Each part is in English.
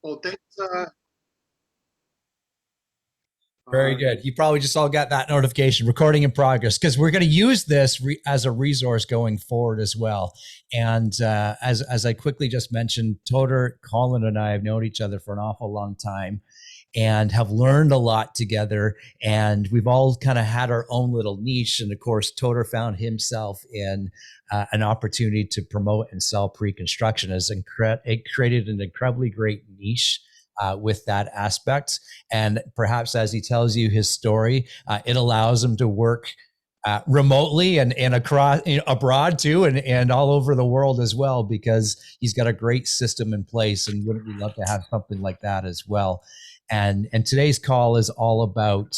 Well, thanks. Very Uh, good. You probably just all got that notification, recording in progress, because we're going to use this as a resource going forward as well. And as I quickly just mentioned, Toder, Colin, and I have known each other for an awful long time and have learned a lot together. And we've all kind of had our own little niche. And of course, Toder found himself in an opportunity to promote and sell pre-construction. It created an incredibly great niche with that aspect. And perhaps as he tells you his story, it allows him to work remotely and across, abroad too, and all over the world as well, because he's got a great system in place. And wouldn't we love to have something like that as well? And today's call is all about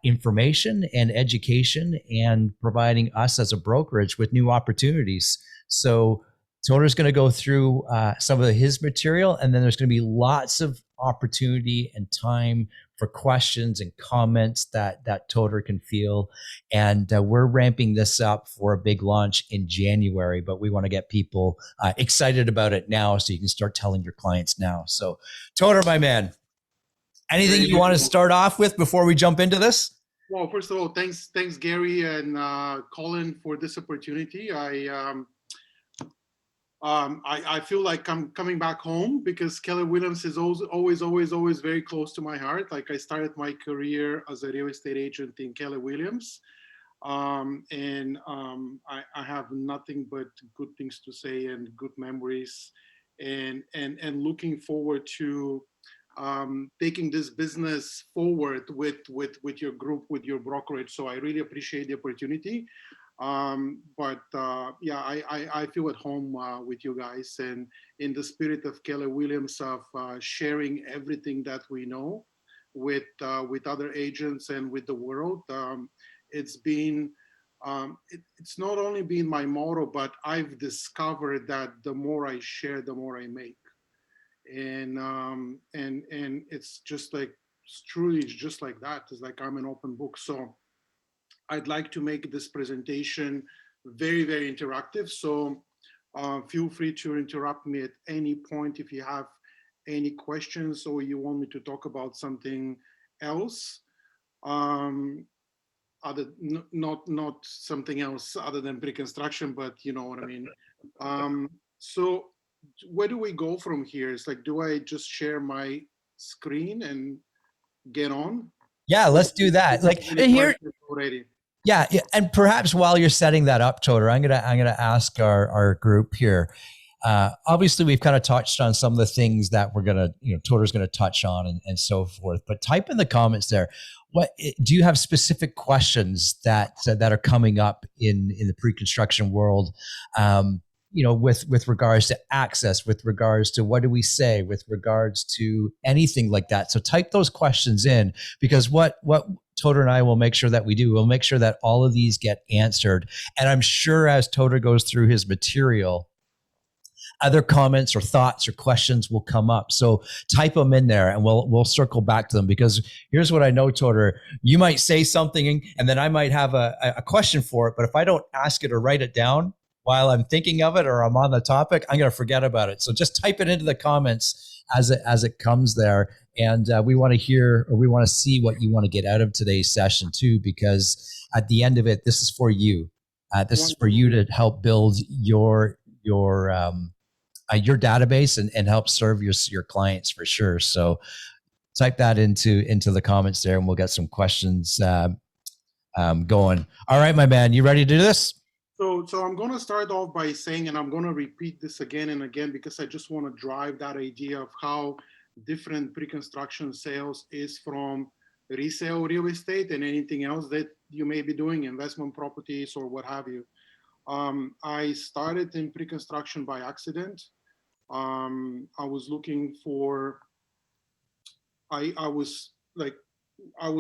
information and education and providing us as a brokerage with new opportunities. So Toder's going to go through some of his material, and then there's going to be lots of opportunity and time for questions and comments that Toder can feel. And we're ramping this up for a big launch in January, but we want to get people excited about it now so you can start telling your clients now. So Toder, my man, anything you want to start off with before we jump into this? well, first of all, thanks, Gary and Colin, for this opportunity. I feel like I'm coming back home because Keller Williams is always very close to my heart. Like, I started my career as a real estate agent in Keller Williams, I have nothing but good things to say and good memories, and looking forward to taking this business forward with your group, with your brokerage. So I really appreciate the opportunity. Yeah, I feel at home with you guys, and in the spirit of Keller Williams, of sharing everything that we know with other agents and with the world. It's been it's not only been my motto, but I've discovered that the more I share, the more I make. And it's just like, it's truly just like that. It's like I'm an open book. So I'd like to make this presentation very interactive. So feel free to interrupt me at any point if you have any questions or you want me to talk about something else. Not something else other than pre-construction, but you know what I mean. So where do we go from here? It's like, do I just share my screen and get on? Yeah, let's do that. Like here, already. yeah, and perhaps while you're setting that up, Toder, I'm gonna ask our group here. Obviously, we've kind of touched on some of the things that we're gonna, Toder's gonna touch on and so forth. But type in the comments there. What do you have specific questions that are coming up in the pre-construction world? With regards to access, with regards to what do we say, with regards to anything like that. So type those questions in, because what Toder and I will make sure that we'll make sure that all of these get answered. And I'm sure as Toder goes through his material, other comments or thoughts or questions will come up. So type them in there and we'll circle back to them, because here's what I know, Toder, you might say something and then I might have a question for it, but if I don't ask it or write it down while I'm thinking of it or I'm on the topic, I'm going to forget about it. So just type it into the comments as it comes there. And we want to hear, or we want to see what you want to get out of today's session too, because at the end of it, this is for you. This is for you to help build your database and help serve your clients for sure. So type that into the comments there, and we'll get some questions going. All right, my man, you ready to do this? So I'm going to start off by saying, and I'm going to repeat this again and again, because I just want to drive that idea of how different pre-construction sales is from resale real estate and anything else that you may be doing, investment properties or what have you. I started in pre-construction by accident. I was looking for, I was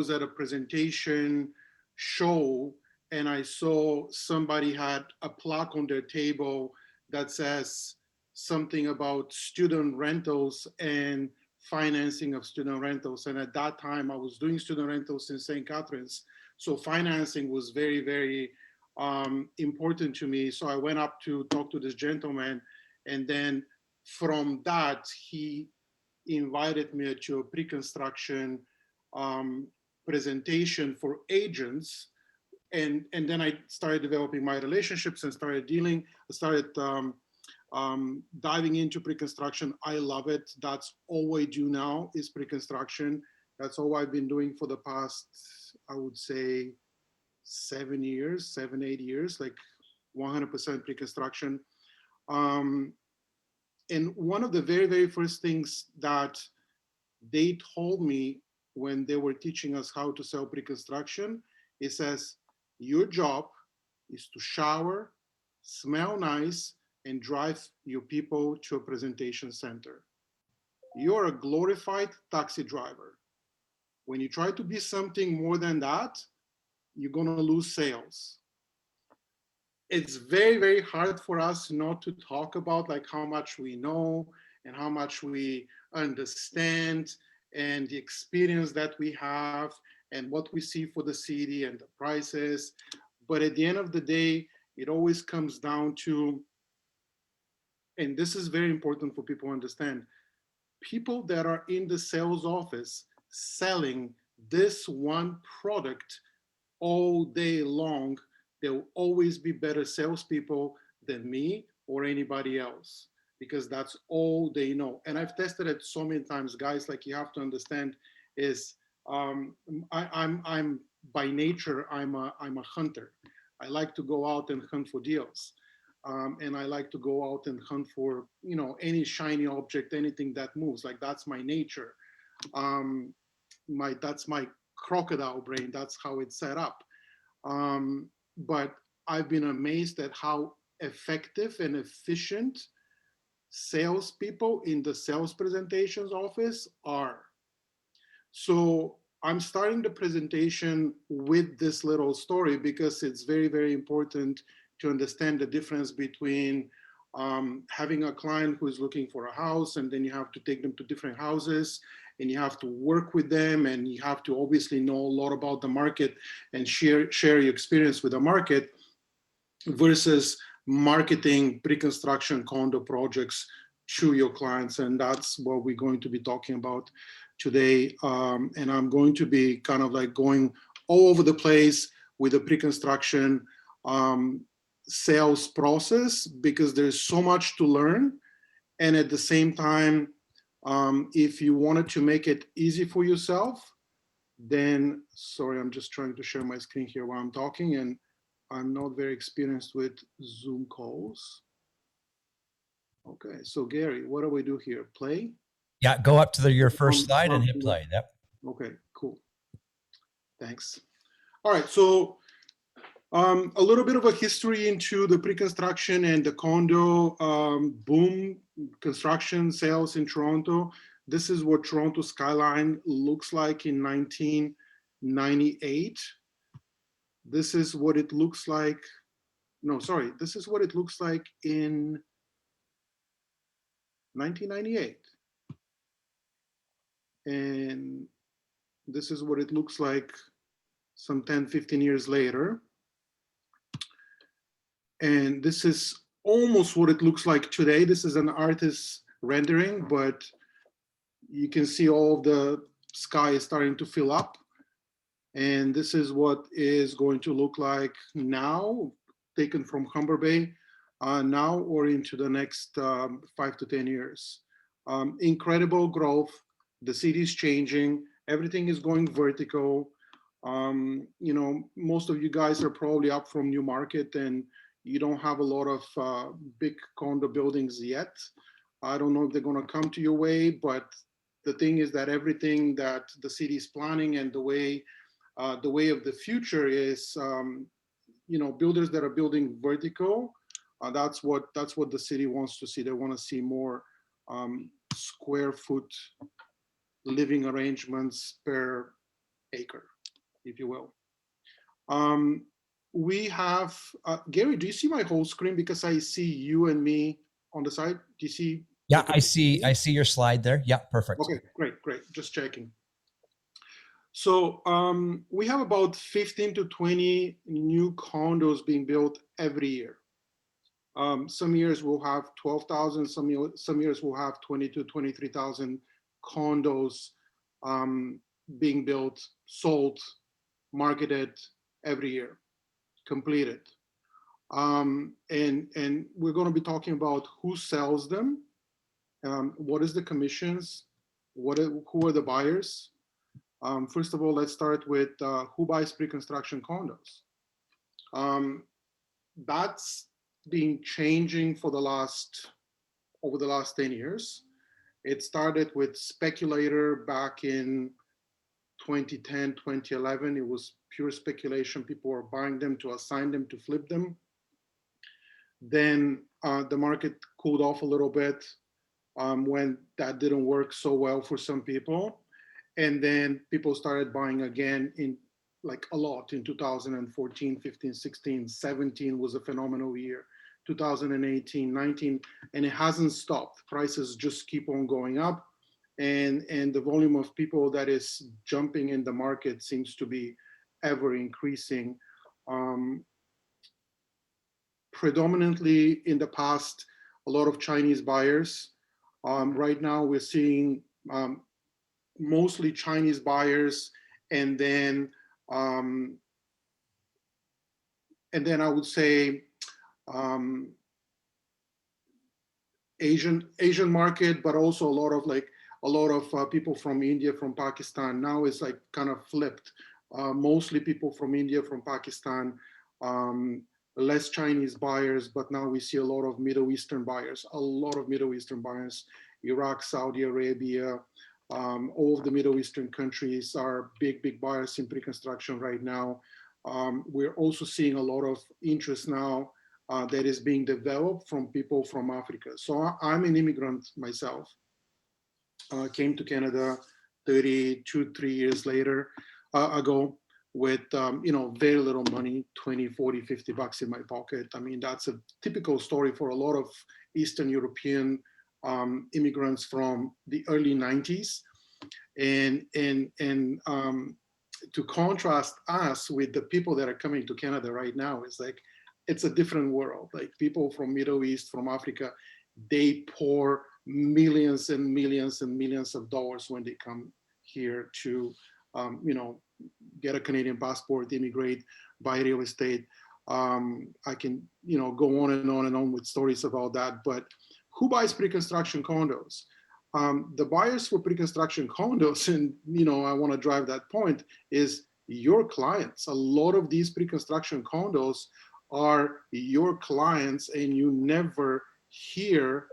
at a presentation show, and I saw somebody had a plaque on their table that says something about student rentals and financing of student rentals. And at that time I was doing student rentals in St. Catharines. So financing was very important to me. So I went up to talk to this gentleman, and then from that, he invited me to a pre-construction presentation for agents. And then I started developing my relationships and started diving into pre-construction. I love it. That's all I do now is pre-construction. That's all I've been doing for the past, I would say, 7 years, 7, 8 years, like 100% pre-construction. And one of the very, very first things that they told me when they were teaching us how to sell pre-construction, it says, your job is to shower, smell nice, and drive your people to a presentation center. You're a glorified taxi driver. When you try to be something more than that, you're gonna lose sales. It's very, very hard for us not to talk about like how much we know and how much we understand and the experience that we have and what we see for the city and the prices. But at the end of the day, it always comes down to, and this is very important for people to understand, people that are in the sales office selling this one product all day long, there will always be better salespeople than me or anybody else, because that's all they know. And I've tested it so many times, guys. Like, you have to understand is I'm by nature, I'm a hunter. I like to go out and hunt for deals. And I like to go out and hunt for, you know, any shiny object, anything that moves. Like, that's my nature. That's my crocodile brain. That's how it's set up. But I've been amazed at how effective and efficient salespeople in the sales presentations office are. So I'm starting the presentation with this little story because it's very, very important to understand the difference between having a client who is looking for a house, and then you have to take them to different houses and you have to work with them, and you have to obviously know a lot about the market and share your experience with the market, versus marketing pre-construction condo projects to your clients. And that's what we're going to be talking about today. And I'm going to be kind of like going all over the place with the pre-construction sales process, because there's so much to learn. And at the same time, if you wanted to make it easy for yourself, then, sorry, I'm just trying to share my screen here while I'm talking, and I'm not very experienced with Zoom calls. Okay, so Gary, what do we do here? Play? Yeah, go up to your first slide and hit play. Yep. Okay, cool. Thanks. All right, so a little bit of a history into the pre-construction and the condo boom, construction sales in Toronto. This is what Toronto skyline looks like in 1998. This is what it looks like. No, sorry, this is what it looks like in 1998. And this is what it looks like some 10, 15 years later. And this is almost what it looks like today. This is an artist's rendering, but you can see all of the sky is starting to fill up. And this is what is going to look like now, taken from Humber Bay, now or into the next 5 to 10 years. Incredible growth. The city is changing. Everything is going vertical. You know, most of you guys are probably up from Newmarket, and you don't have a lot of big condo buildings yet. I don't know if they're going to come to your way, but the thing is that everything that the city is planning and the way of the future is, you know, builders that are building vertical. That's what the city wants to see. They want to see more square foot living arrangements per acre, if you will. We have, Gary, do you see my whole screen? Because I see you and me on the side. Do you see? Yeah, I see your slide there. Yeah, perfect. Okay, great. Just checking. So we have about 15 to 20 new condos being built every year. Some years we'll have 12,000, some years we'll have 20 to 23,000 condos being built, sold, marketed every year, completed. And we're going to be talking about who sells them, what is the commissions, who are the buyers. First of all, let's start with who buys pre-construction condos. That's been changing for over the last 10 years. It started with speculator back in 2010, 2011. It was pure speculation. People were buying them to assign them, to flip them. Then the market cooled off a little bit when that didn't work so well for some people. And then people started buying again in like a lot in 2014, 15, 16, 17 was a phenomenal year. 2018, 19, and it hasn't stopped. Prices just keep on going up. And the volume of people that is jumping in the market seems to be ever increasing. Predominantly in the past, a lot of Chinese buyers. Right now we're seeing mostly Chinese buyers, and then I would say Asian market, but also a lot of people from India, from Pakistan. Now it's like kind of flipped. Mostly people from India, from Pakistan, less Chinese buyers, but now we see a lot of Middle Eastern buyers, Iraq, Saudi Arabia, all of the Middle Eastern countries are big buyers in pre-construction right now. We're also seeing a lot of interest now that is being developed from people from Africa. So I'm an immigrant myself. Came to Canada 32, 3 years ago with very little money, 20, 40, 50 bucks in my pocket. I mean, that's a typical story for a lot of Eastern European immigrants from the early 90s. And to contrast us with the people that are coming to Canada right now, it's like, it's a different world. Like people from Middle East, from Africa, they pour millions and millions and millions of dollars when they come here to, get a Canadian passport, immigrate, buy real estate. I can, go on and on and on with stories about that. But who buys pre-construction condos? The buyers for pre-construction condos, and I want to drive that point, is your clients. A lot of these pre-construction condos are your clients, and you never hear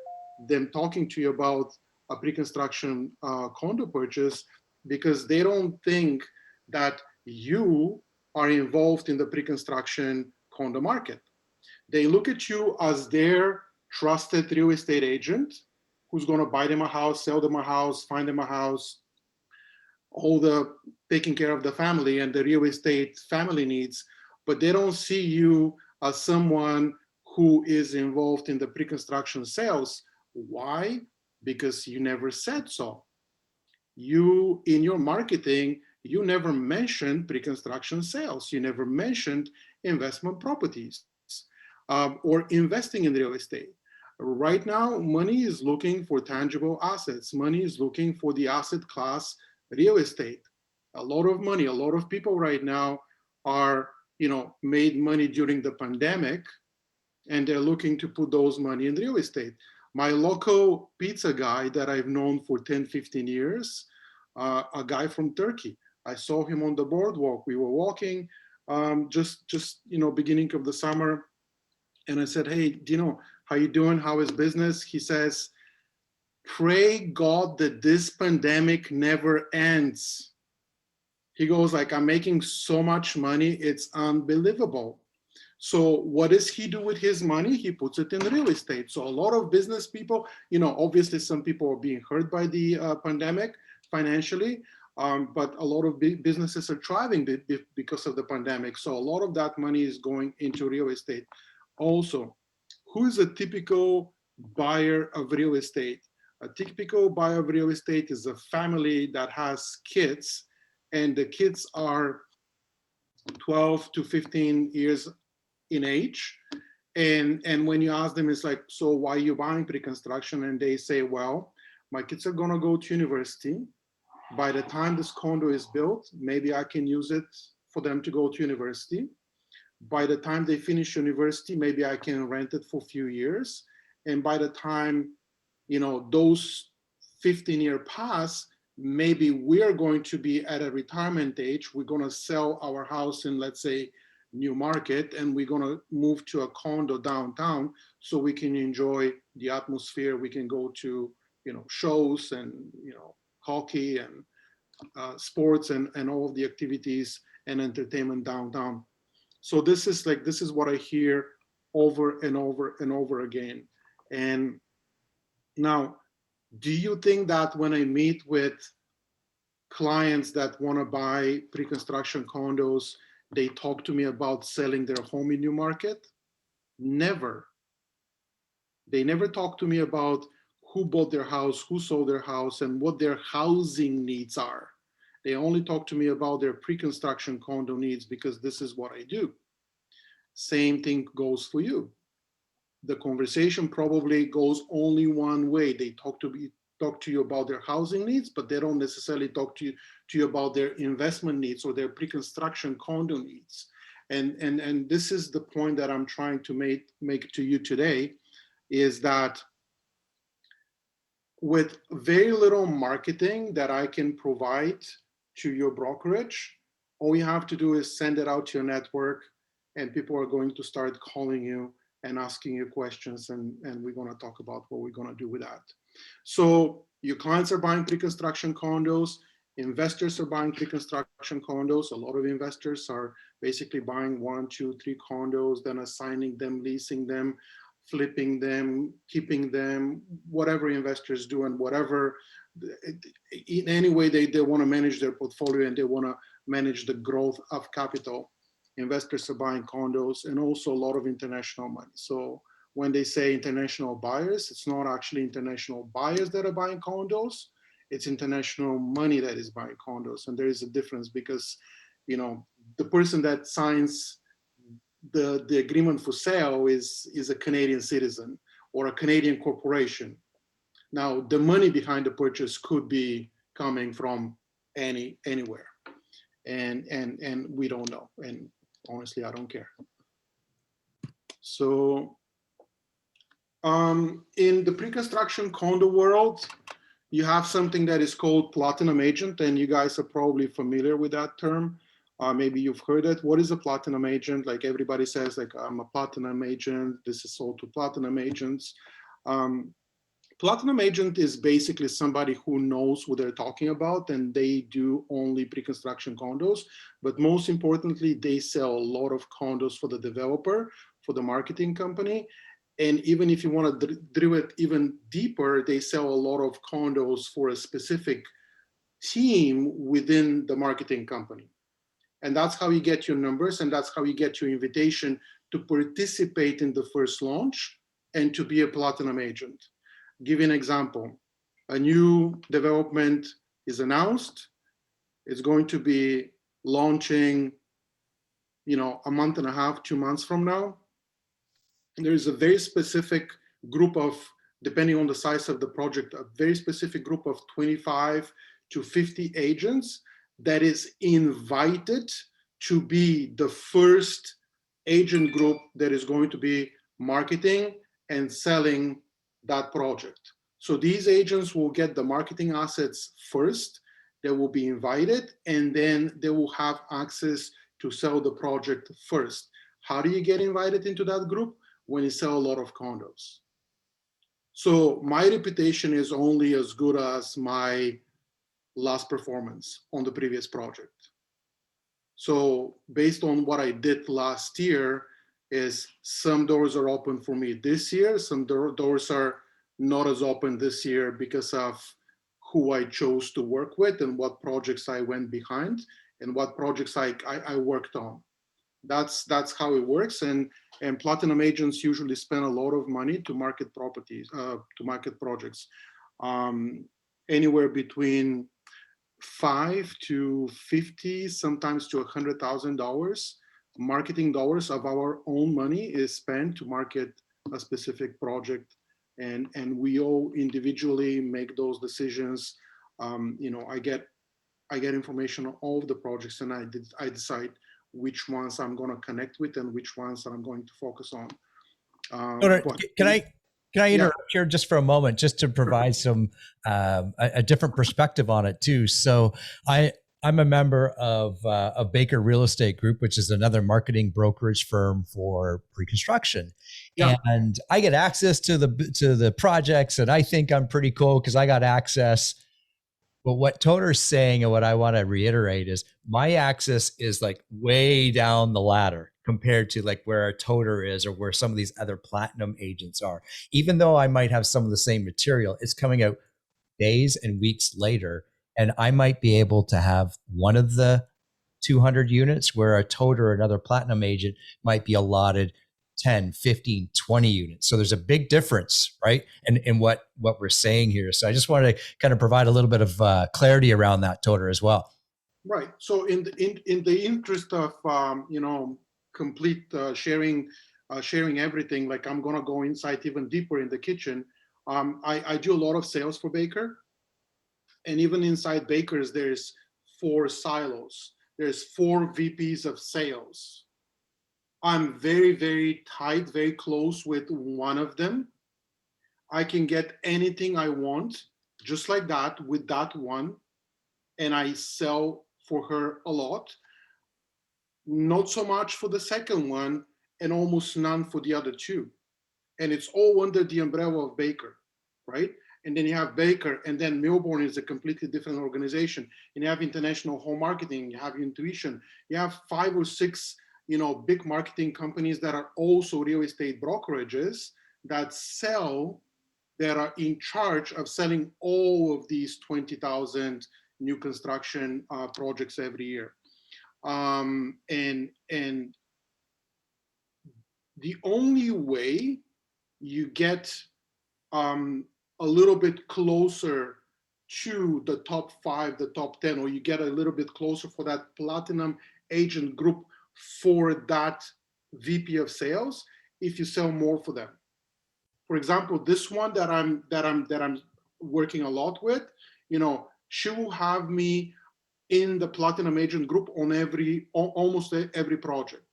them talking to you about a pre-construction condo purchase because they don't think that you are involved in the pre-construction condo market. They look at you as their trusted real estate agent who's going to buy them a house, sell them a house, find them a house, all the taking care of the family and the real estate family needs, but they don't see you as someone who is involved in the pre-construction sales. Why? Because you never said so. You, in your marketing, you never mentioned pre-construction sales. You never mentioned investment properties or investing in real estate. Right now, money is looking for tangible assets. Money is looking for the asset class real estate. A lot of money, a lot of people right now are, made money during the pandemic, and they're looking to put those money in real estate. My local pizza guy that I've known for 10, 15 years, a guy from Turkey, I saw him on the boardwalk. We were walking just beginning of the summer. And I said, hey, how you doing? How is business? He says, pray God that this pandemic never ends. He goes like, I'm making so much money. It's unbelievable. So what does he do with his money? He puts it in real estate. So a lot of business people, obviously some people are being hurt by the pandemic financially, but a lot of businesses are thriving because of the pandemic. So a lot of that money is going into real estate. Also, who is a typical buyer of real estate? A typical buyer of real estate is a family that has kids, and the kids are 12 to 15 years in age. And when you ask them, it's like, so why are you buying pre-construction? And they say, well, My kids are gonna go to university. By the time this condo is built, maybe I can use it for them to go to university. By the time they finish university, maybe I can rent it for a few years. And by the time, those 15-year pass, maybe we're going to be at a retirement age. We're going to sell our house in, let's say, New Market, and we're going to move to a condo downtown so we can enjoy the atmosphere. We can go to, shows and, hockey and sports and all of the activities and entertainment downtown. So this is what I hear over and over and over again. And now, do you think that when I meet with clients that want to buy pre-construction condos, they talk to me about selling their home in New Market? Never. They never talk to me about who bought their house, who sold their house, and what their housing needs are. They only talk to me about their pre-construction condo needs because this is what I do. Same thing goes for you. The conversation probably goes only one way. They talk to you about their housing needs, but they don't necessarily talk to you about their investment needs or their pre-construction condo needs. And this is the point that I'm trying to make to you today, is that with very little marketing that I can provide to your brokerage, all you have to do is send it out to your network, and people are going to start calling you and asking you questions, and we're going to talk about what we're going to do with that. So your clients are buying pre-construction condos, investors are buying pre-construction condos. A lot of investors are basically buying 1, 2, 3 condos, then assigning them, leasing them, flipping them, keeping them, whatever investors do, and whatever, in any way they want to manage their portfolio and they want to manage the growth of capital. Investors are buying condos, and also a lot of international money. So when they say international buyers, it's not actually international buyers that are buying condos, it's international money that is buying condos. And there is a difference because, the person that signs the agreement for sale is a Canadian citizen or a Canadian corporation. Now, the money behind the purchase could be coming from anywhere, and we don't know. And honestly, I don't care. So, in the pre-construction condo world, you have something that is called platinum agent, and you guys are probably familiar with that term. Maybe you've heard it. What is a platinum agent? Like everybody says, like, I'm a platinum agent. This is sold to platinum agents. Platinum agent is basically somebody who knows what they're talking about, and they do only pre-construction condos. But most importantly, they sell a lot of condos for the developer, for the marketing company. And even if you want to drill it even deeper, they sell a lot of condos for a specific team within the marketing company. And that's how you get your numbers, and that's how you get your invitation to participate in the first launch and to be a platinum agent. Give you an example. A new development is announced. It's going to be launching, a month and a half, 2 months from now. There is a very specific group of, depending on the size of the project, a very specific group of 25 to 50 agents that is invited to be the first agent group that is going to be marketing and selling that project. So these agents will get the marketing assets first, they will be invited, and then they will have access to sell the project first. How do you get invited into that group? When you sell a lot of condos. So my reputation is only as good as my last performance on the previous project. So based on what I did last year, is some doors are open for me this year, some doors are not as open this year because of who I chose to work with and what projects I went behind and what projects I worked on. That's how it works. And platinum agents usually spend a lot of money to market properties, to market projects, anywhere between $5 to $50, sometimes to $100,000 marketing dollars of our own money is spent to market a specific project and we all individually make those decisions. I get information on all of the projects, and I decide which ones I'm going to connect with and which ones I'm going to focus on. But can I yeah, interrupt here just for a moment, just to provide some a different perspective on it too? So I'm a member of Baker Real Estate Group, which is another marketing brokerage firm for pre-construction, yeah, and I get access to the projects, and I think I'm pretty cool because I got access. But what Toner's saying, and what I want to reiterate, is my access is like way down the ladder compared to like where a Toner is or where some of these other platinum agents are. Even though I might have some of the same material, it's coming out days and weeks later. And I might be able to have one of the 200 units where a Toter or another platinum agent might be allotted 10, 15, 20 units. So there's a big difference, right? And in what we're saying here. So I just wanted to kind of provide a little bit of clarity around that, Toter, as well. right. So in the interest of complete sharing everything, like I'm gonna go inside even deeper in the kitchen. I do a lot of sales for Baker, and even inside Baker's, there's 4 silos. There's 4 VPs of sales. I'm very, very tight, very close with one of them. I can get anything I want, just like that, with that one, and I sell for her a lot. Not so much for the second one, and almost none for the other 2. And it's all under the umbrella of Baker, right? And then you have Baker, and then Milbourne is a completely different organization. And you have International Home Marketing, you have Intuition, you have 5 or 6, big marketing companies that are also real estate brokerages that are in charge of selling all of these 20,000 new construction projects every year. And the only way you get a little bit closer to the top 5, the top 10, or you get a little bit closer for that platinum agent group for that VP of sales if you sell more for them. For example, this one that I'm working a lot with, she will have me in the platinum agent group on almost every project.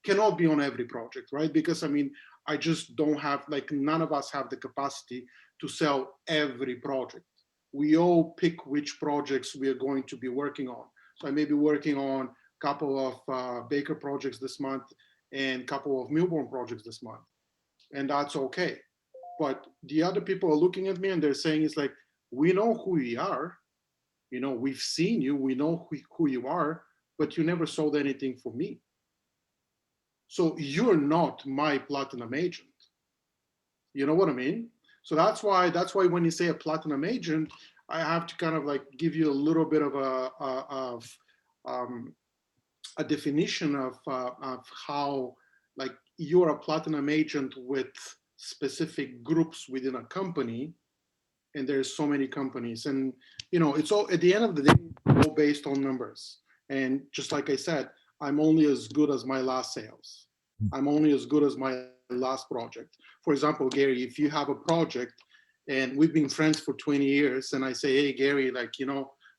Cannot be on every project, right? Because I just don't have, like, none of us have the capacity to sell every project. We all pick which projects we are going to be working on. So I may be working on a couple of Baker projects this month and a couple of Milbourne projects this month, and that's okay. But the other people are looking at me and they're saying, it's like, we know who you are, we've seen you, we know who you are, but you never sold anything for me. So you're not my platinum agent. You know what I mean? So that's why when you say a platinum agent, I have to kind of like give you a little bit of a definition of how, like, you're a platinum agent with specific groups within a company, and there's so many companies, and it's all, at the end of the day, all based on numbers. And just like I said, I'm only as good as my last sales. I'm only as good as my last project. For example, Gary, if you have a project and we've been friends for 20 years and I say, hey, Gary, like,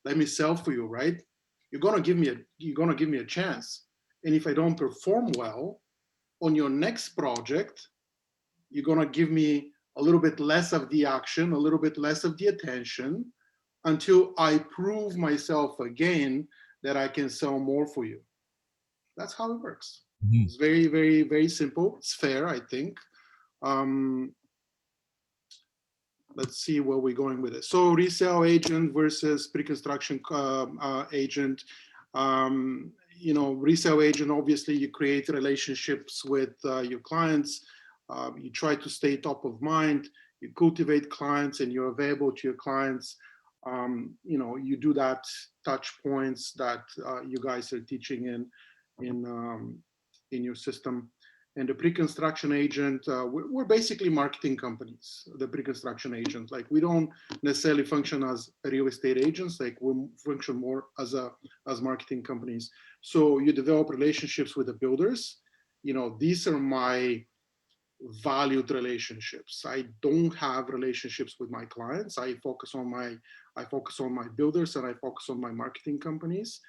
let me sell for you, right? You're going to give me a chance. And if I don't perform well on your next project, you're going to give me a little bit less of the action, a little bit less of the attention, until I prove myself again that I can sell more for you. That's how it works. Mm-hmm. It's very, very, very simple. It's fair, I think. Let's see where we're going with it. So resale agent versus pre-construction agent. Resale agent, obviously you create relationships with your clients. You try to stay top of mind. You cultivate clients and you're available to your clients. You do that touch points that you guys are teaching in your system. And the pre-construction agent, we're basically marketing companies, the pre-construction agent. Like, we don't necessarily function as real estate agents, like we function more as marketing companies. So you develop relationships with the builders. These are my valued relationships. I don't have relationships with my clients. I focus on my builders, and I focus on my marketing companies,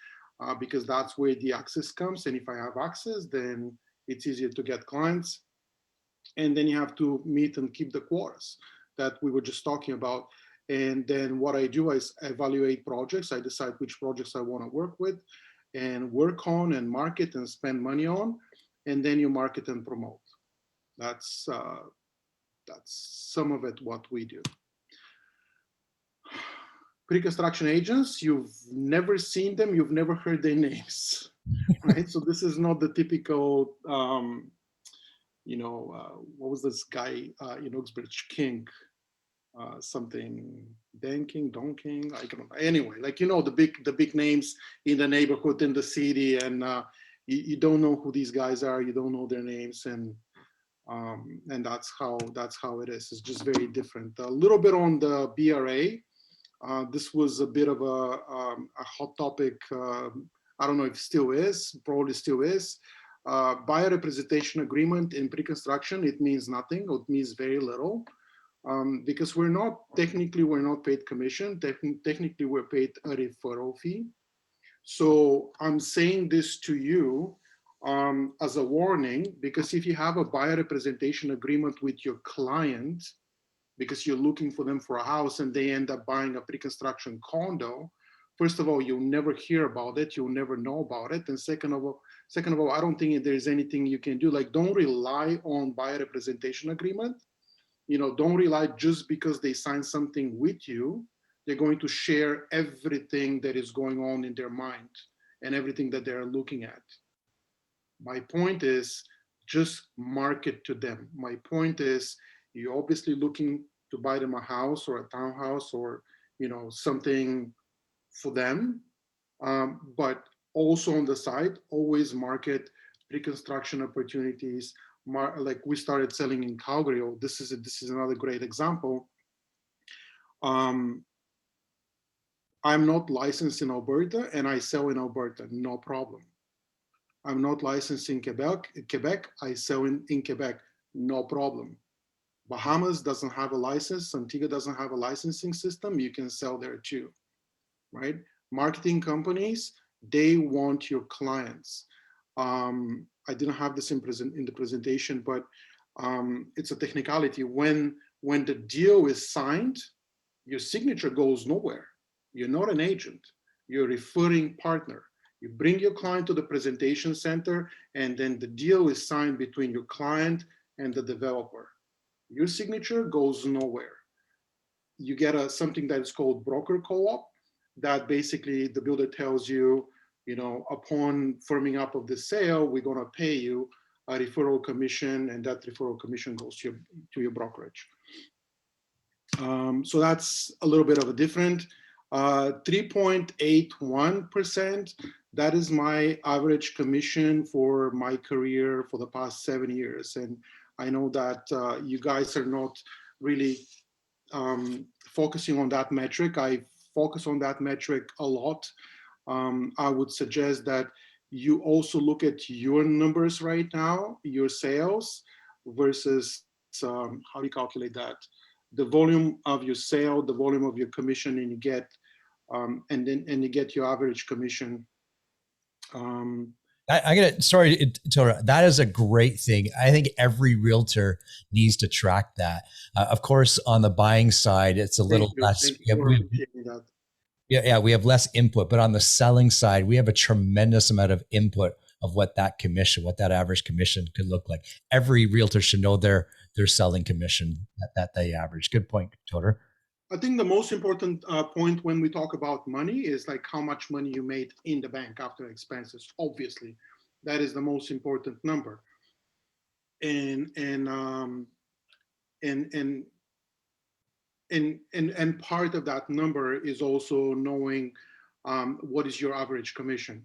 because that's where the access comes. And if I have access, then it's easier to get clients. And then you have to meet and keep the quotas that we were just talking about. And then what I do is evaluate projects. I decide which projects I want to work with and work on and market and spend money on. And then you market and promote. That's some of it what we do. Pre-construction agents, you've never seen them, you've never heard their names, right? So this is not the typical, what was this guy in Uxbridge, King, something, Donking, I don't know. Anyway, like, the big names in the neighborhood, in the city, and you don't know who these guys are, you don't know their names, and that's how it is. It's just very different. A little bit on the BRA. This was a bit of a hot topic. I don't know if it still is, probably still is. Buyer representation agreement in pre-construction, it means nothing, or it means very little, because we're not paid commission. Technically, we're paid a referral fee. So I'm saying this to you as a warning, because if you have a buyer representation agreement with your client, because you're looking for them for a house and they end up buying a pre-construction condo, first of all, you'll never hear about it, you'll never know about it. And second of all, I don't think there's anything you can do. Like, don't rely on buyer representation agreement. Don't rely just because they sign something with you, they're going to share everything that is going on in their mind and everything that they're looking at. My point is, just market to them. My point is, you're obviously looking to buy them a house or a townhouse or something for them, but also on the side, always market pre-construction opportunities. Like we started selling in Calgary. Oh, this is another great example. I'm not licensed in Alberta, and I sell in Alberta, no problem. I'm not licensed in Quebec, I sell in Quebec, no problem. Bahamas doesn't have a license, Antigua doesn't have a licensing system, you can sell there too, right? Marketing companies, they want your clients. I didn't have this in the presentation, but it's a technicality. When the deal is signed, your signature goes nowhere. You're not an agent, you're a referring partner. You bring your client to the presentation center, and then the deal is signed between your client and the developer. Your signature goes nowhere. You get something that is called broker co-op, that basically the builder tells you, upon firming up of the sale, we're going to pay you a referral commission, and that referral commission goes to your brokerage. So that's a little bit of a different. 3.81%, that is my average commission for my career for the past 7 years. And I know that you guys are not really focusing on that metric. I focus on that metric a lot. I would suggest that you also look at your numbers right now, your sales versus, how do you calculate that? The volume of your sale, the volume of your commission, and you get, and you get your average commission. I get it. Sorry, Tora, that is a great thing. I think every realtor needs to track that. Of course, on the buying side, it's a little less. We have less input, but on the selling side, we have a tremendous amount of input of what that commission, what that average commission could look like. Every realtor should know their selling commission that they average. Good point, Tora. I think the most important point when we talk about money is like how much money you made in the bank after expenses. Obviously, that is the most important number. And part of that number is also knowing what is your average commission.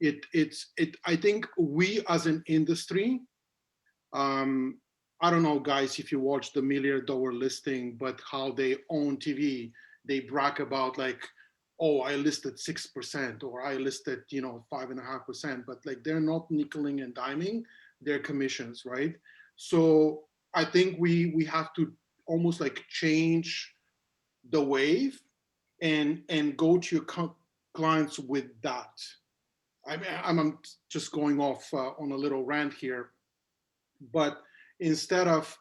I think we as an industry, I don't know, guys, if you watch the $1 Million Listing, but how they own TV, they brag about like, oh, I listed 6% or I listed, 5.5%, but like they're not nickeling and diming their commissions, right? So I think we have to almost like change the wave and go to your clients with that. I mean, I'm just going off on a little rant here, but instead of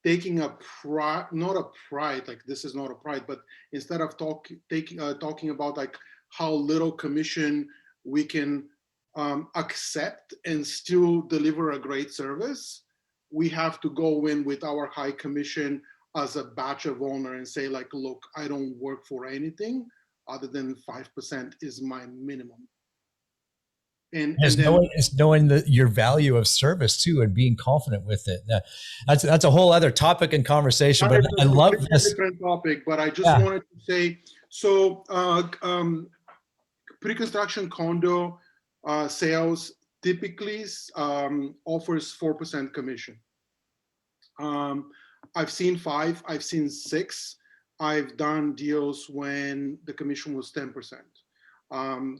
taking a pride, not a pride, like this is not a pride, but instead of talking about like how little commission we can accept and still deliver a great service, we have to go in with our high commission as a badge of honor and say like, look, I don't work for anything other than 5% is my minimum. And then It's knowing your value of service too, and being confident with it. That's a whole other topic and conversation. that But is I a love completely this. different topic, but I just Yeah, wanted to say, so pre-construction condo sales typically offers 4% commission. I've seen 5, I've seen 6. I've done deals when the commission was 10%.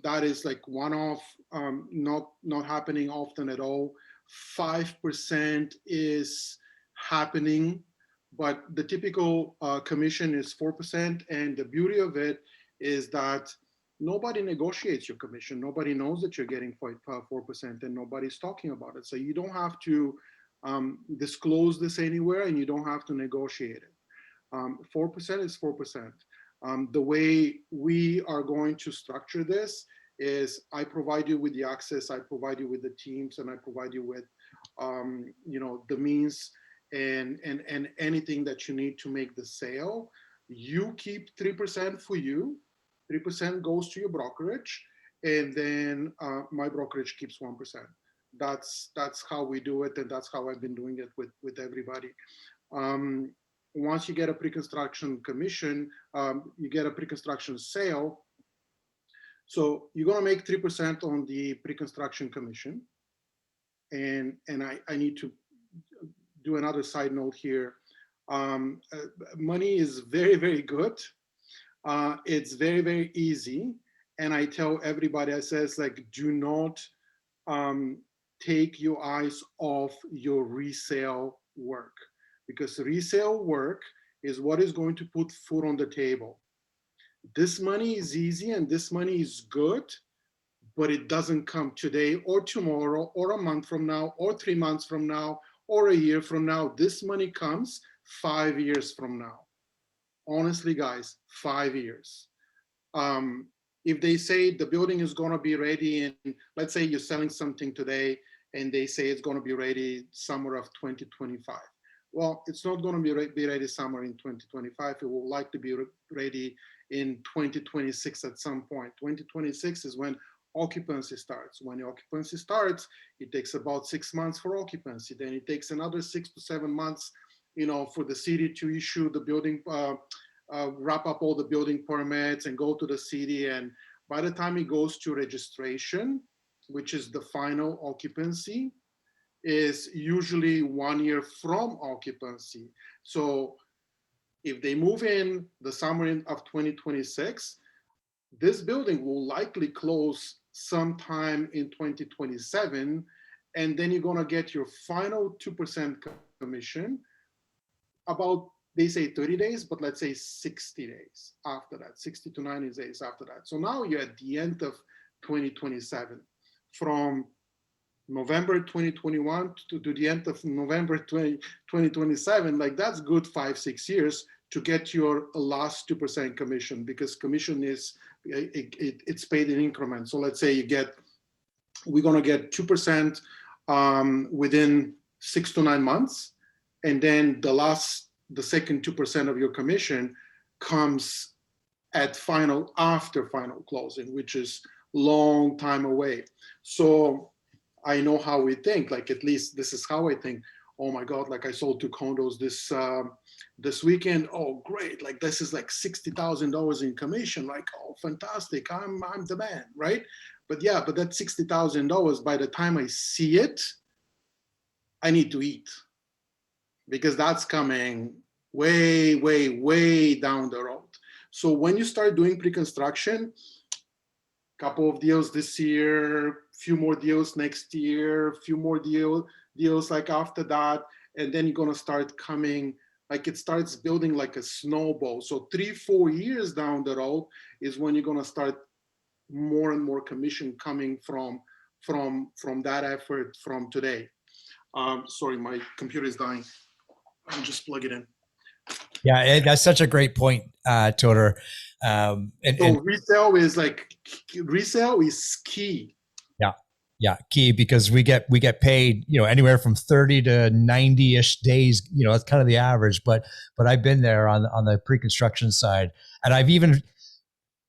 That is like one-off, not happening often at all. 5% is happening, but the typical commission is 4%. And the beauty of it is that nobody negotiates your commission. Nobody knows that you're getting 4%, and nobody's talking about it. So you don't have to disclose this anywhere, and you don't have to negotiate it. 4% is 4%. The way we are going to structure this is I provide you with the access, I provide you with the teams, and I provide you with the means and anything that you need to make the sale. You keep 3% for you, 3% goes to your brokerage, and then my brokerage keeps 1%. That's how we do it, and that's how I've been doing it with everybody. Once you get a pre-construction commission, you get a pre-construction sale. So you're gonna make 3% on the pre-construction commission. And I need to do another side note here. Money is very, very good. It's very, very easy. And I tell everybody, I says like, do not take your eyes off your resale work, because resale work is what is going to put food on the table. This money is easy and this money is good, but it doesn't come today or tomorrow or a month from now or 3 months from now or a year from now. This money comes 5 years from now. Honestly, guys, 5 years. If they say the building is going to be ready, and let's say you're selling something today and they say it's going to be ready summer of 2025. Well, it's not going to be ready summer in 2025. It will likely be ready in 2026 at some point. 2026 is when occupancy starts. When the occupancy starts, it takes about 6 months for occupancy. Then it takes another 6 to 7 months, for the city to issue the building, wrap up all the building permits and go to the city. And by the time it goes to registration, which is the final occupancy, is usually 1 year from occupancy. So if they move in the summer of 2026, this building will likely close sometime in 2027. And then you're gonna get your final 2% commission about, they say 30 days, but let's say 60 days after that, 60 to 90 days after that. So now you're at the end of 2027. From November 2021 to the end of November 2027, like that's good 5-6 years to get your last 2% commission, because commission is, it's paid in increments. So let's say we're gonna get 2% within 6 to 9 months. And then the second 2% of your commission comes after final closing, which is long time away. So I know how we think, like at least this is how I think. Oh my God, like I sold 2 condos this weekend. Oh great, like this is like $60,000 in commission. Like, oh fantastic, I'm the man, right? But yeah, but that $60,000, by the time I see it, I need to eat, because that's coming way, way, way down the road. So when you start doing pre-construction, couple of deals this year, few more deals next year, few more deals like after that, and then you're going to start coming, like it starts building like a snowball. So 3-4 years down the road is when you're going to start more and more commission coming from that effort from today. Sorry, my computer is dying. I'll just plug it in. Yeah, that's such a great point, Toder. So resale is key. Yeah, key, because we get paid, anywhere from 30 to 90-ish days. That's kind of the average. But I've been there on the pre-construction side, and I've even,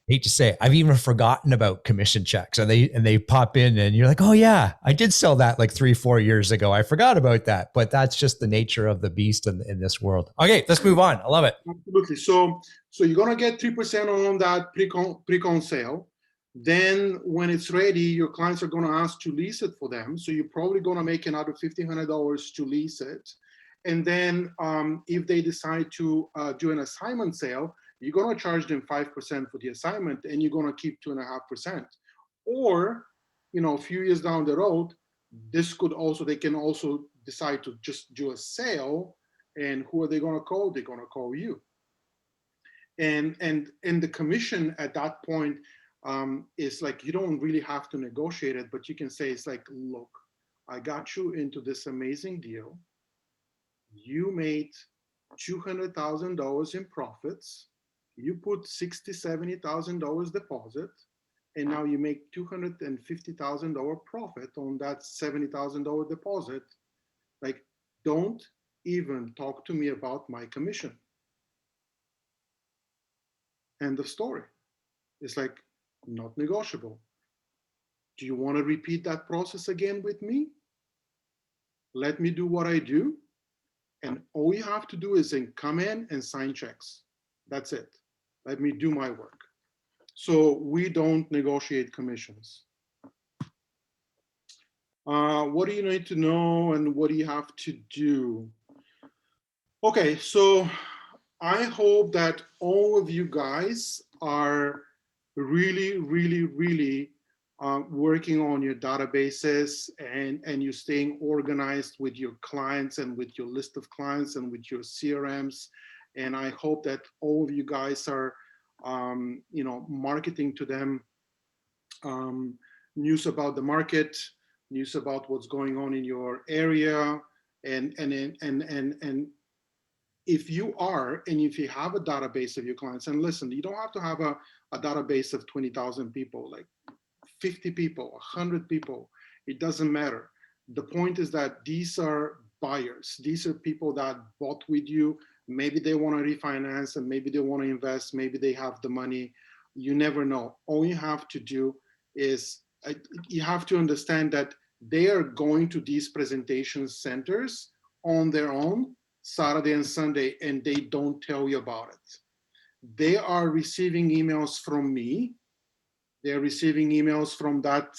hate to say it, I've even forgotten about commission checks, and they pop in, and you're like, oh yeah, I did sell that like 3-4 years ago. I forgot about that. But that's just the nature of the beast in this world. Okay, let's move on. I love it. Absolutely. So you're gonna get 3% on that pre-con sale. Then when it's ready, your clients are gonna ask to lease it for them. So you're probably gonna make another $1,500 to lease it. And then if they decide to do an assignment sale, you're gonna charge them 5% for the assignment, and you're gonna keep 2.5%. Or, a few years down the road, they can also decide to just do a sale. And who are they gonna call? They're gonna call you. And the commission at that point is like, you don't really have to negotiate it, but you can say, it's like, look, I got you into this amazing deal. You made $200,000 in profits. You put $60,000, $70,000 deposit, and now you make $250,000 profit on that $70,000 deposit. Like, don't even talk to me about my commission. End of story. It's like, not negotiable. Do you want to repeat that process again with me? Let me do what I do. And all you have to do is come in and sign checks. That's it. Let me do my work. So we don't negotiate commissions. What do you need to know, and what do you have to do? Okay, so I hope that all of you guys are really, really, really working on your databases, and you're staying organized with your clients and with your list of clients and with your CRMs. And I hope that all of you guys are, marketing to them news about the market, news about what's going on in your area, and if you are, and if you have a database of your clients, and listen, you don't have to have a database of 20,000 people, like 50 people, 100 people, it doesn't matter. The point is that these are buyers. These are people that bought with you. Maybe they want to refinance, and maybe they want to invest. Maybe they have the money. You never know. All you have to do is, you have to understand that they are going to these presentation centers on their own Saturday and Sunday, and they don't tell you about it. They are receiving emails from me. They're receiving emails from that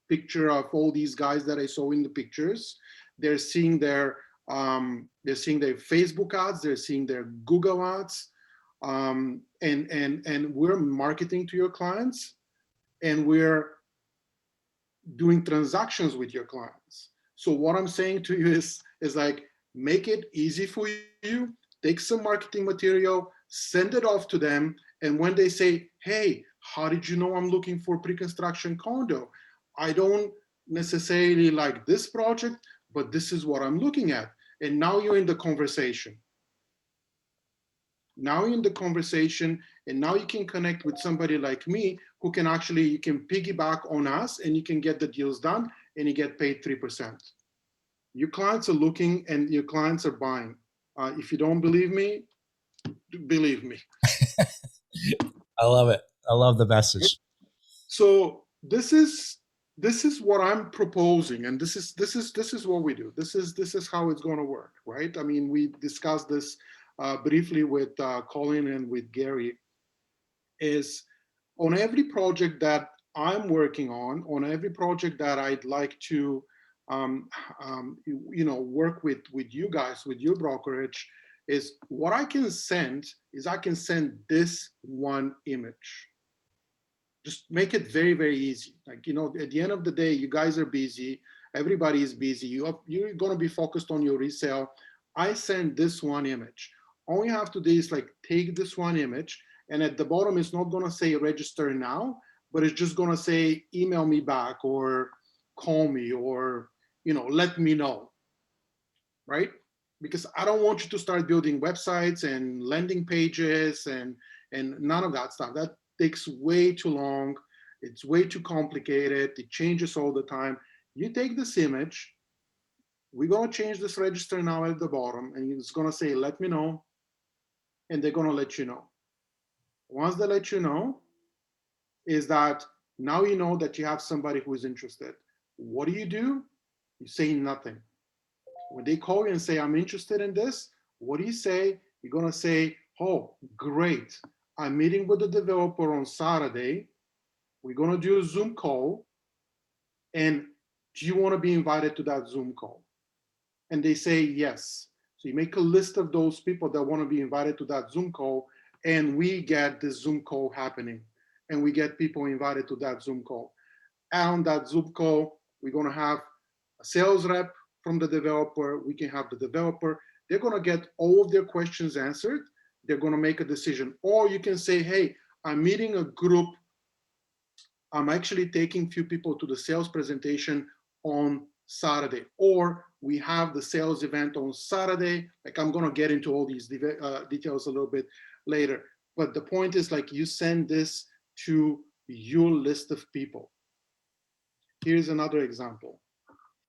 picture of all these guys that I saw in the pictures. They're seeing their Facebook ads. They're seeing their Google ads, and we're marketing to your clients, and we're doing transactions with your clients. So what I'm saying to you is like, make it easy for you. Take some marketing material, send it off to them, and when they say, hey, how did you know I'm looking for pre-construction condo? I don't necessarily like this project, but this is what I'm looking at. And now you're in the conversation. Now you're in the conversation, and now you can connect with somebody like me who can actually, you can piggyback on us, and you can get the deals done, and you get paid 3%. Your clients are looking, and your clients are buying. If you don't believe me, believe me. I love it. I love the message. So this is what I'm proposing, and this is what we do. This is how it's going to work, right? I mean, we discussed this briefly with Colin and with Gary. Is on every project that I'm working on every project that I'd like to work with you guys, with your brokerage, is what I can send is I can send this one image. Just make it very, very easy. Like, at the end of the day, you guys are busy. Everybody is busy. You're going to be focused on your resale. I send this one image. All you have to do is like take this one image, and at the bottom it's not gonna say register now, but it's just gonna say email me back or call me or let me know, right? Because I don't want you to start building websites and landing pages and none of that stuff. That takes way too long. It's way too complicated. It changes all the time. You take this image, we're gonna change this register now at the bottom, and it's gonna say, let me know, and they're gonna let you know. Once they let you know, is that now you know that you have somebody who is interested. What do? You say nothing. When they call you and say, I'm interested in this, what do you say? You're gonna say, oh, great. I'm meeting with the developer on Saturday. We're gonna do a Zoom call. And do you wanna be invited to that Zoom call? And they say yes. So you make a list of those people that wanna be invited to that Zoom call, and we get the Zoom call happening. And we get people invited to that Zoom call. And on that Zoom call, we're gonna have a sales rep from the developer. We can have the developer. They're gonna get all of their questions answered. They're gonna make a decision. Or you can say, hey, I'm meeting a group. I'm actually taking a few people to the sales presentation on Saturday. Or we have the sales event on Saturday. Like, I'm gonna get into all these details a little bit later. But the point is, like, you send this to your list of people. Here's another example.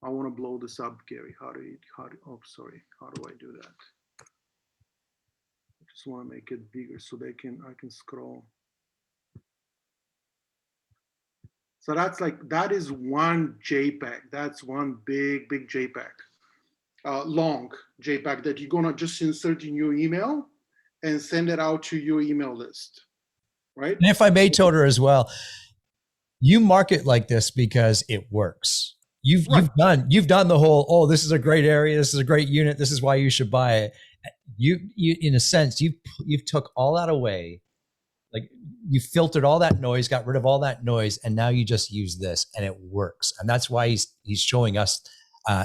I want to blow this up, Gary. How do I do that? I just want to make it bigger so I can scroll. So that is one JPEG. That's one big JPEG, long JPEG that you're gonna just insert in your email and send it out to your email list, right? And if I may, Toter, as well, you market like this because it works. You've done the whole, oh, this is a great area, this is a great unit, this is why you should buy it. You in a sense, you've took all that away. Like, you filtered all that noise, got rid of all that noise, and now you just use this, and it works. And that's why he's showing us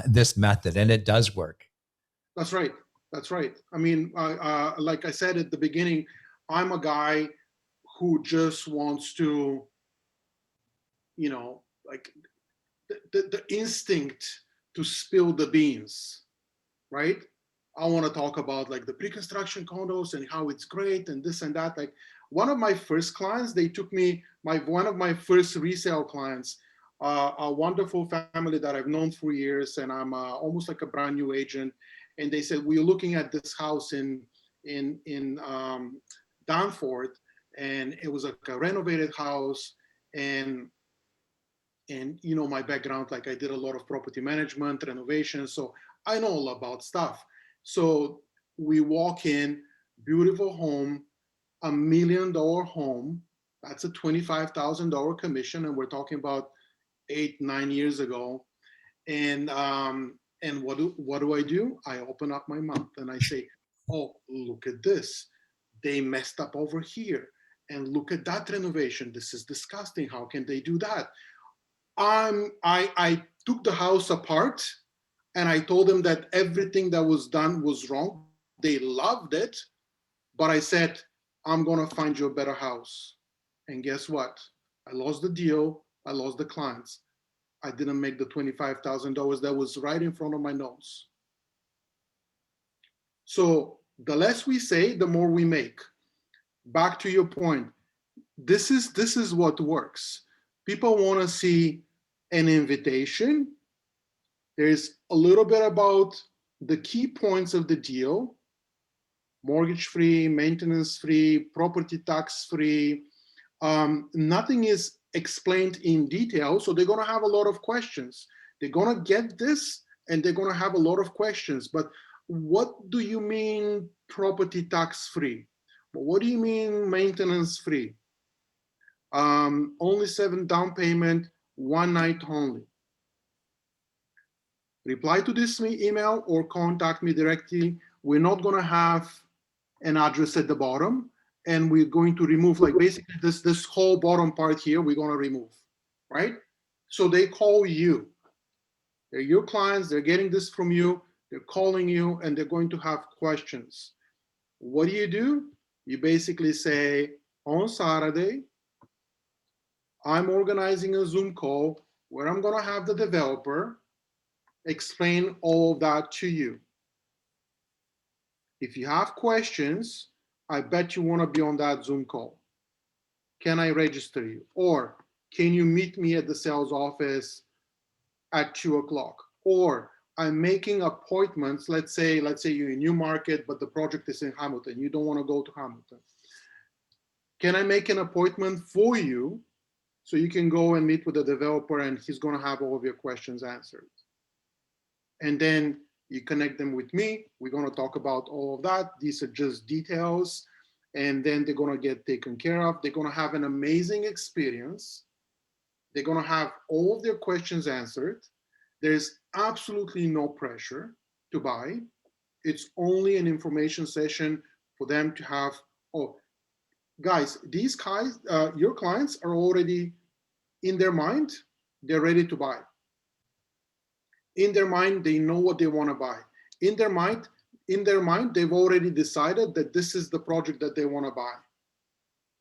this method, and it does work. That's right. That's right. I mean, like I said at the beginning, I'm a guy who just wants to, like the instinct to spill the beans, right? I want to talk about like the pre-construction condos and how it's great and this and that. Like, one of my first clients, they took me, one of my first resale clients, a wonderful family that I've known for years, and I'm almost like a brand new agent. And they said, we're looking at this house in Danforth, and it was like a renovated house. And my background, like I did a lot of property management, renovation, so I know all about stuff. So we walk in, beautiful home, $1 million home. That's a $25,000 commission, and we're talking about 8-9 years ago. And what do I do? I open up my mouth and I say, oh, look at this. They messed up over here. And look at that renovation. This is disgusting. How can they do that? I took the house apart and I told them that everything that was done was wrong. They loved it, but I said, I'm gonna find you a better house. And guess what? I lost the deal. I lost the clients. I didn't make the $25,000 that was right in front of my nose. So the less we say, the more we make. Back to your point, this is what works. People want to see an invitation. There's a little bit about the key points of the deal: mortgage-free, maintenance-free, property tax-free. Nothing is explained in detail, so they're going to have a lot of questions. They're going to get this, and they're going to have a lot of questions. But what do you mean property tax-free? What do you mean maintenance-free? Only 7 down payment, 1 night only. Reply to this email or contact me directly. We're not going to have an address at the bottom, and we're going to remove, like, basically this whole bottom part here, we're going to remove, right? So they call you. They're your clients. They're getting this from you. They're calling you and they're going to have questions. What do? You basically say, on Saturday, I'm organizing a Zoom call where I'm going to have the developer explain all of that to you. If you have questions, I bet you want to be on that Zoom call. Can I register you? Or can you meet me at the sales office at 2 o'clock? Or I'm making appointments. Let's say you're in Newmarket, but the project is in Hamilton. You don't want to go to Hamilton. Can I make an appointment for you so you can go and meet with the developer and he's going to have all of your questions answered? And then you connect them with me. We're going to talk about all of that. These are just details. And then they're going to get taken care of. They're going to have an amazing experience. They're going to have all of their questions answered. There's absolutely no pressure to buy. It's only an information session for them to have, oh, guys, these guys, your clients are already in their mind, they're ready to buy. In their mind, they know what they want to buy. In their mind, they've already decided that this is the project that they want to buy.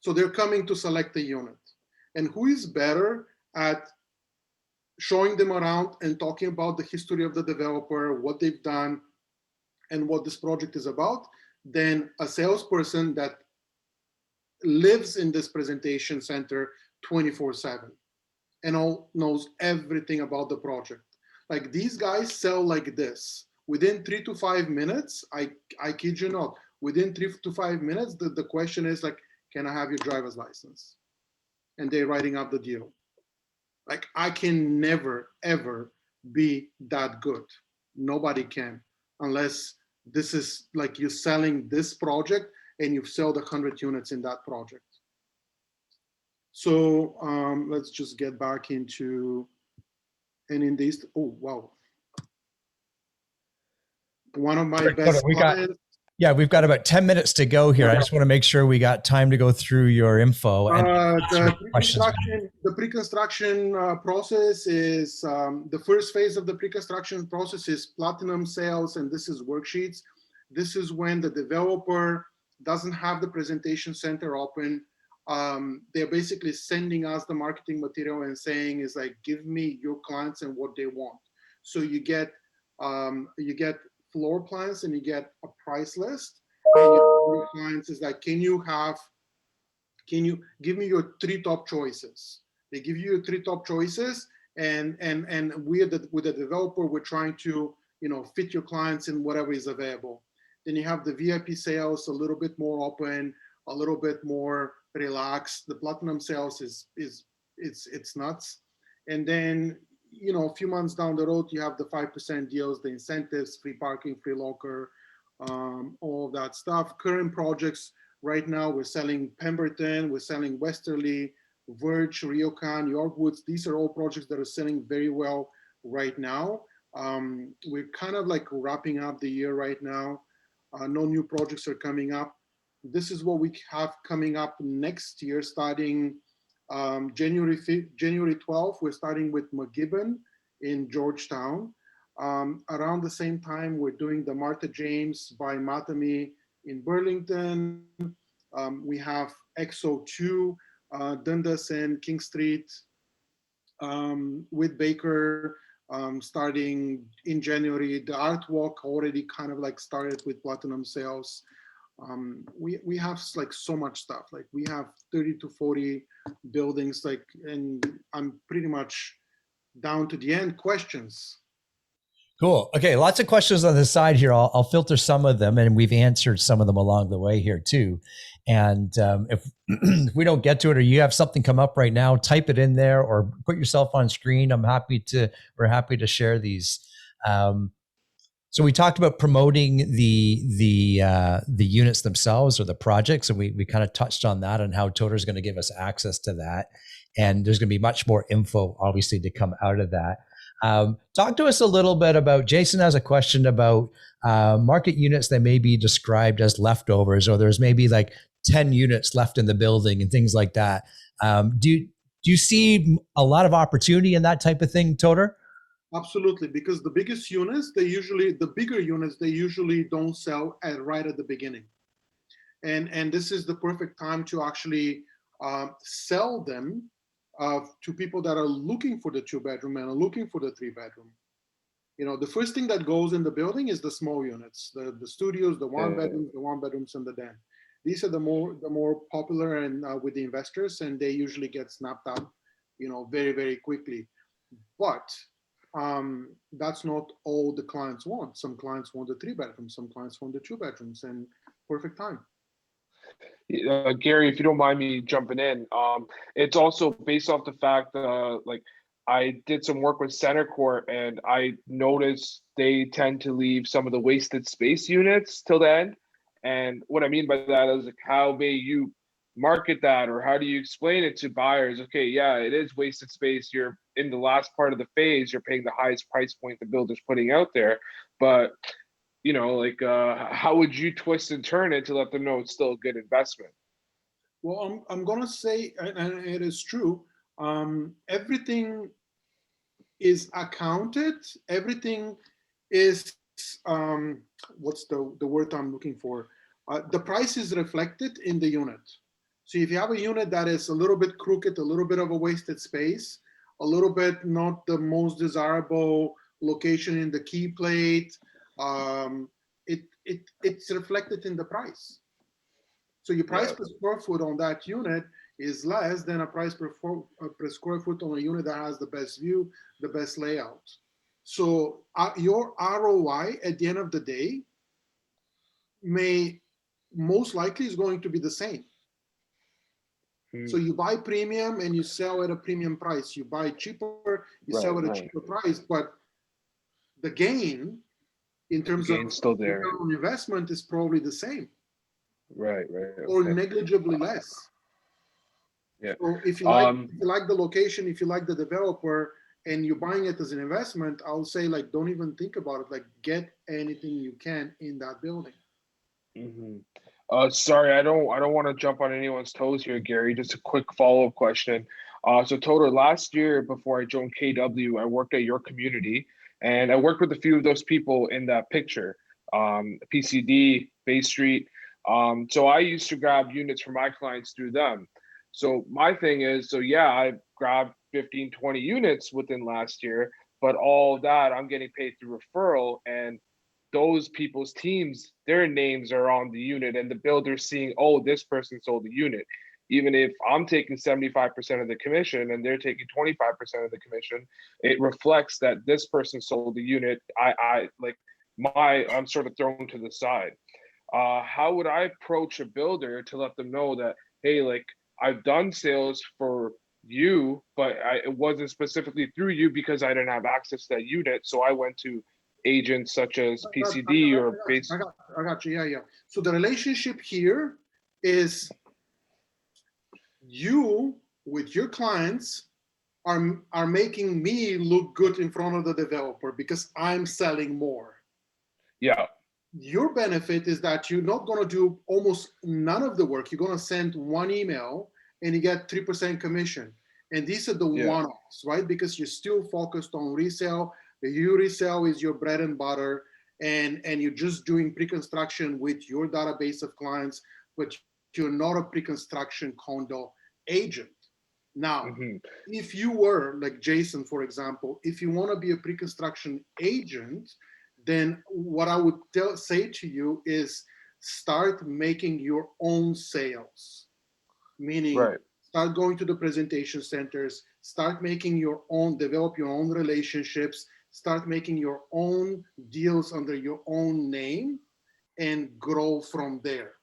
So they're coming to select a unit. And who is better at showing them around and talking about the history of the developer, what they've done, and what this project is about, than a salesperson that lives in this presentation center 24/7 and knows everything about the project. Like, these guys sell like this. Within 3 to 5 minutes, I kid you not, within 3 to 5 minutes, the question is like, can I have your driver's license? And they're writing up the deal. Like, I can never, ever be that good. Nobody can, unless this is like you're selling this project and you've sold 100 units in that project. So let's just get back into, and in this, oh, wow. One of my best clients. Yeah, we've got about 10 minutes to go here. I just want to make sure we got time to go through your info. And the pre-construction process is, the first phase of the pre-construction process is platinum sales, and this is worksheets. This is when the developer doesn't have the presentation center open. They're basically sending us the marketing material and saying, is like, give me your clients and what they want. So you get floor plans and you get a price list. And your clients is like, can you give me your 3 top choices? They give you your 3 top choices, and with the developer, we're trying to, fit your clients in whatever is available. Then you have the VIP sales, a little bit more open, a little bit more relaxed. The platinum sales it's nuts. And then, a few months down the road, you have the 5% deals, the incentives, free parking, free locker, all of that stuff. Current projects right now, we're selling Pemberton, we're selling Westerly, Verge, Ryokan, Yorkwoods. These are all projects that are selling very well right now. We're kind of like wrapping up the year right now. No new projects are coming up. This is what we have coming up next year, starting January 12th. We're starting with McGibbon in Georgetown. Around the same time, we're doing the Martha James by Matami in Burlington. We have XO2, Dundas and King Street with Baker starting in January. The Art Walk already kind of like started with platinum sales. We have like so much stuff. Like, we have 30 to 40 buildings, like, and I'm pretty much down to the end. Questions? Cool. Okay, lots of questions on the side here. I'll filter some of them, and we've answered some of them along the way here too. And if we don't get to it, or you have something come up right now, type it in there or put yourself on screen. We're happy to share these. So we talked about promoting the units themselves or the projects, and we kind of touched on that and how Toter is going to give us access to that. And there's going to be much more info, obviously, to come out of that. Talk to us a little bit about, Jason has a question about market units that may be described as leftovers, or there's maybe like 10 units left in the building and things like that. Do you see a lot of opportunity in that type of thing, Toter? Absolutely, because the biggest units, the bigger units, they usually don't sell right at the beginning. And this is the perfect time to actually sell them to people that are looking for the 2-bedroom and are looking for the 3-bedroom. The first thing that goes in the building is the small units, the studios, the one bedrooms, and the den. These are the more popular and with the investors, and they usually get snapped up, very, very quickly. But that's not all the clients want. Some clients want the 3-bedrooms, some clients want the 2-bedrooms, and perfect time. Gary, if you don't mind me jumping in, it's also based off the fact like I did some work with Center Court, and I noticed they tend to leave some of the wasted space units till the end. And what I mean by that is like, how may you market that, or how do you explain it to buyers? Okay, yeah, it is wasted space. You're in the last part of the phase. You're paying the highest price point the builder's putting out there, but like how would you twist and turn it to let them know it's still a good investment? Well, I'm gonna say, and it is true, everything is accounted, everything is, what's the word I'm looking for? The price is reflected in the unit. So if you have a unit that is a little bit crooked, a little bit of a wasted space, a little bit not the most desirable location in the key plate, it's reflected in the price. So your price per square foot on that unit is less than a price per square foot on a unit that has the best view, the best layout. So your ROI at the end of the day most likely is going to be the same. So you buy premium and you sell at a premium price. You buy cheaper, you sell at a cheaper price, but the gain in terms of still there. return on investment is probably the same. Right. Or negligibly less. Yeah. So if you like the location, if you like the developer, and you're buying it as an investment, I'll say like don't even think about it. Like get anything you can in that building. Sorry, I don't want to jump on anyone's toes here, Gary. Just a quick follow-up question. So Toder, last year before I joined KW, I worked at your community, and I worked with a few of those people in that picture, PCD, Bay Street. So I used to grab units for my clients through them. So my thing is, I grabbed 15, 20 units within last year, but all that I'm getting paid through referral, and those people's teams, their names are on the unit, and the builder's seeing, oh, this person sold the unit. Even if I'm taking 75% of the commission and they're taking 25% of the commission, it reflects that this person sold the unit. I'm sort of thrown to the side. How would I approach a builder to let them know that, hey, like I've done sales for you, but it wasn't specifically through you because I didn't have access to that unit. So I went to agents such as PCD or base. I got you. Yeah. So the relationship here is you with your clients are making me look good in front of the developer because I'm selling more. Yeah. Your benefit is that you're not going to do almost none of the work. You're going to send one email and you get 3% commission. And these are the one-offs, right? Because you're still focused on resale. The resale is your bread and butter, and you're just doing pre-construction with your database of clients, but you're not a pre-construction condo agent. Now, if you were like Jason, for example, if you want to be a pre-construction agent, then what I would say to you is start making your own sales, meaning start going to the presentation centers, start making your own, develop your own relationships, start making your own deals under your own name and grow from there.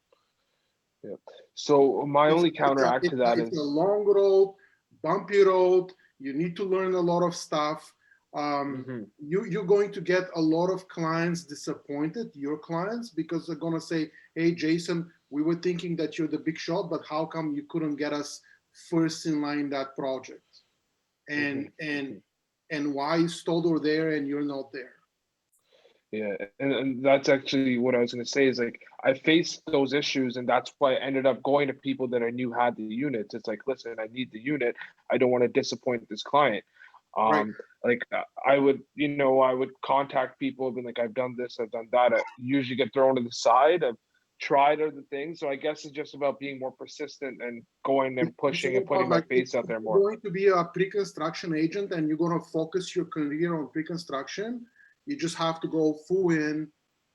Yeah. So my only counteract to that is it's a long road, bumpy road. You need to learn a lot of stuff. You're going to get a lot of clients disappointed, your clients, because they're going to say, hey, Jason, we were thinking that you're the big shot, but how come you couldn't get us first in line that project? And why is Todor there and you're not there? Yeah, and that's actually what I was going to say is like I faced those issues, and that's why I ended up going to people that I knew had the units. It's like, listen, I need the unit. I don't want to disappoint this client. Right. Like I would, I would contact people, be like, I've done this, I've done that. I usually get thrown to the side. I've tried other things. So I guess it's just about being more persistent and going and It's pushing all and putting about my like if face out there you're more. going to be a pre-construction agent and you're going to focus your career on pre-construction, you just have to go full in,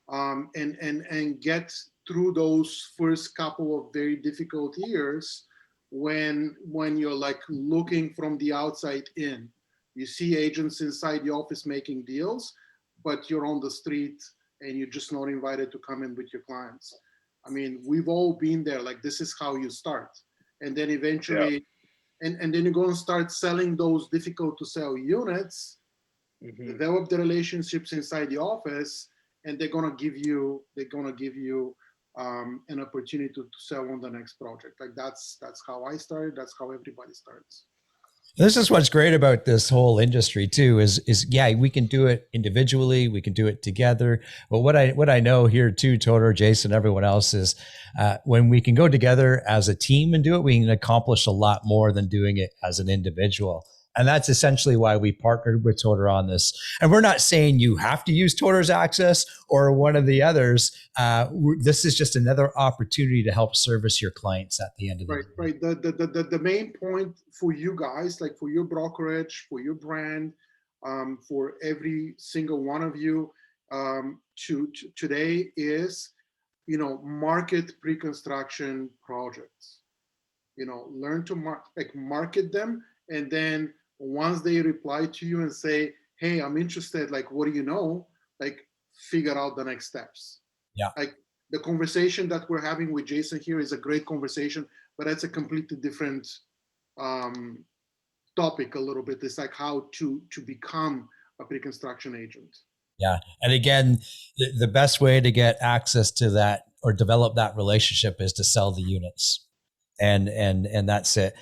and get through those first couple of very difficult years when you're like looking from the outside in. You see agents inside the office making deals, but you're on the street and you're just not invited to come in with your clients. I mean, we've all been there. Like, this is how you start. And then Yeah. eventually, and then you're going to start selling those difficult to sell units, Hmm. develop the relationships inside the office, and they're going to give you an opportunity to sell on the next project. Like, that's how I started. That's how everybody starts. This is what's great about this whole industry too, is yeah, we can do it individually, we can do it together. But what I know here too, Todor, Jason, everyone else is when we can go together as a team and do it, we can accomplish a lot more than doing it as an individual. And that's essentially why we partnered with Todor on this. And we're not saying you have to use Todor's access or one of the others. This is just another opportunity to help service your clients at the end of the day. Right. The main point for you guys, like for your brokerage, for your brand, for every single one of you, today is, market pre-construction projects. Learn to market them, and then once they reply to you and say, "Hey, I'm interested," like, what do you know? Like, figure out the next steps. Yeah. Like, the conversation that we're having with Jason here is a great conversation, but that's a completely different topic a little bit. It's like how to become a pre-construction agent. Yeah. And again, the best way to get access to that or develop that relationship is to sell the units. And that's it.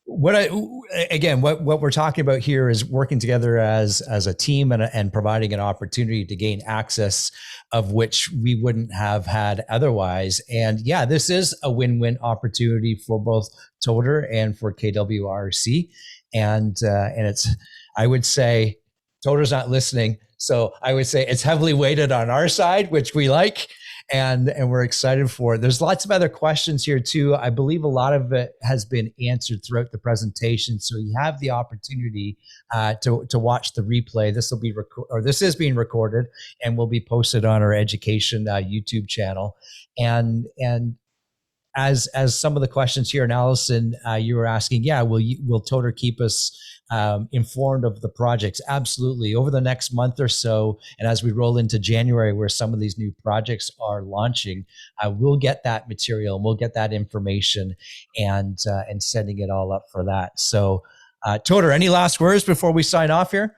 What we're talking about here is working together as a team and providing an opportunity to gain access of which we wouldn't have had otherwise. And yeah, this is a win-win opportunity for both Todor and for KWRC. And it's, I would say, Todor's not listening, so I would say it's heavily weighted on our side, which we like. And we're excited for it. There's lots of other questions here too. I believe a lot of it has been answered throughout the presentation. So you have the opportunity to watch the replay. This is being recorded and will be posted on our education YouTube channel. And as some of the questions here, and Allison, you were asking, yeah, will Todor keep us informed of the projects? Absolutely. Over the next month or so, and as we roll into January, where some of these new projects are launching, we'll get that material and we'll get that information and setting it all up for that. So, Todor, any last words before we sign off here?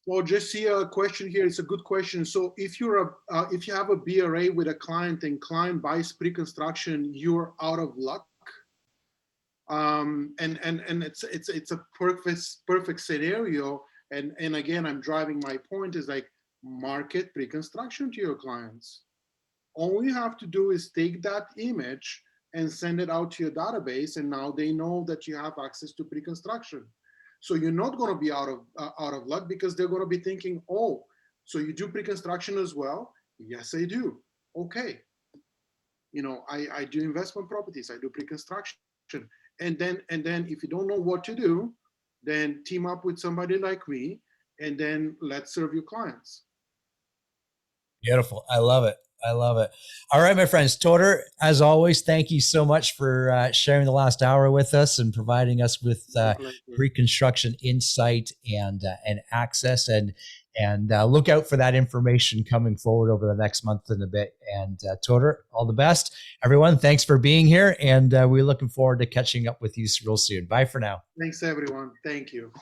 Well, just see a question here. It's a good question. So if if you have a BRA with a client and client buys pre-construction, you're out of luck. And it's a perfect scenario. And again, I'm driving my point is like, market pre-construction to your clients. All you have to do is take that image and send it out to your database, and now they know that you have access to pre-construction. So you're not going to be out of luck, because they're going to be thinking, "Oh, so you do pre-construction as well?" "Yes, I do." "Okay, I do investment properties. I do pre-construction." And then if you don't know what to do, then team up with somebody like me, and then let's serve your clients. Beautiful. I love it. I love it. All right, my friends. Todor, as always, thank you so much for sharing the last hour with us and providing us with pre-construction insight and access, and look out for that information coming forward over the next month and a bit. And Todor, all the best. Everyone, thanks for being here, and we're looking forward to catching up with you real soon. Bye for now. Thanks, everyone. Thank you.